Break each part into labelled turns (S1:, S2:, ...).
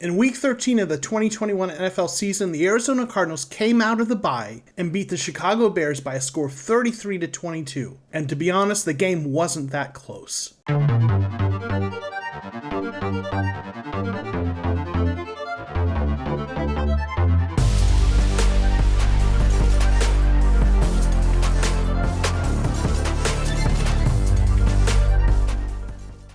S1: In Week 13 of the 2021 NFL season, the Arizona Cardinals came out of the bye and beat the Chicago Bears by a score of 33-22. And to be honest, the game wasn't that close.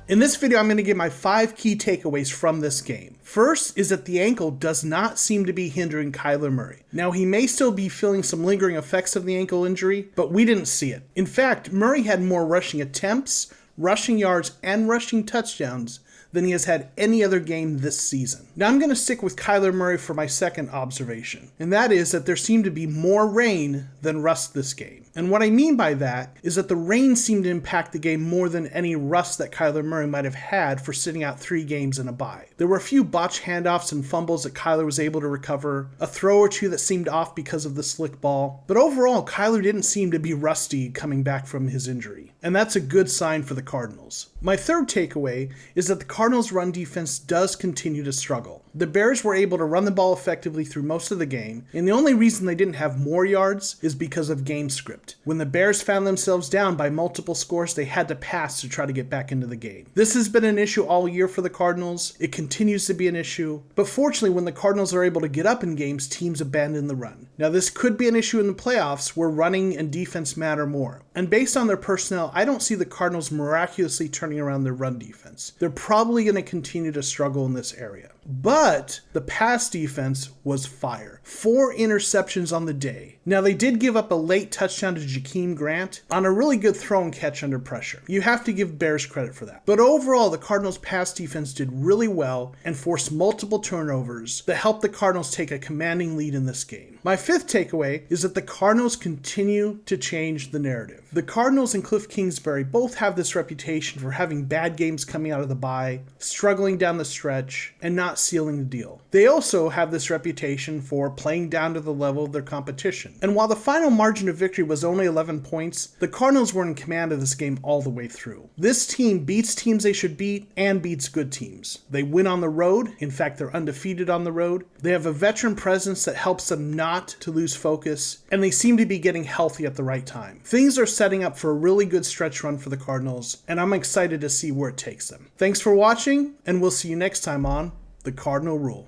S1: In this video, I'm going to give my 5 key takeaways from this game. First is that the ankle does not seem to be hindering Kyler Murray. Now, he may still be feeling some lingering effects of the ankle injury, but we didn't see it. In fact, Murray had more rushing attempts, rushing yards, and rushing touchdowns than he has had any other game this season. Now I'm going to stick with Kyler Murray for my second observation, and that is that there seemed to be more rain than rust this game. And what I mean by that is that the rain seemed to impact the game more than any rust that Kyler Murray might have had for sitting out 3 games in a bye. There were a few botched handoffs and fumbles that Kyler was able to recover, a throw or two that seemed off because of the slick ball, but overall Kyler didn't seem to be rusty coming back from his injury, and that's a good sign for the Cardinals. My third takeaway is that the Cardinals' run defense does continue to struggle. The Bears were able to run the ball effectively through most of the game, and the only reason they didn't have more yards is because of game script. When the Bears found themselves down by multiple scores, they had to pass to try to get back into the game. This has been an issue all year for the Cardinals. It continues to be an issue, but fortunately when the Cardinals are able to get up in games, teams abandon the run. Now this could be an issue in the playoffs where running and defense matter more. And based on their personnel, I don't see the Cardinals miraculously turning around their run defense. They're probably going to continue to struggle in this area. But the pass defense was fire. 4 interceptions on the day. Now they did give up a late touchdown to Jakeem Grant on a really good throw and catch under pressure. You have to give Bears credit for that. But overall, the Cardinals pass defense did really well and forced multiple turnovers that helped the Cardinals take a commanding lead in this game. My 5th takeaway is that the Cardinals continue to change the narrative. The Cardinals and Cliff Kingsbury both have this reputation for having bad games coming out of the bye, struggling down the stretch, and not sealing the deal. They also have this reputation for playing down to the level of their competition. And while the final margin of victory was only 11 points, the Cardinals were in command of this game all the way through. This team beats teams they should beat and beats good teams. They win on the road. In fact, they're undefeated on the road. They have a veteran presence that helps them not to lose focus, and they seem to be getting healthy at the right time. Things are setting up for a really good stretch run for the Cardinals, and I'm excited to see where it takes them. Thanks for watching, and we'll see you next time on The Cardinal Rule.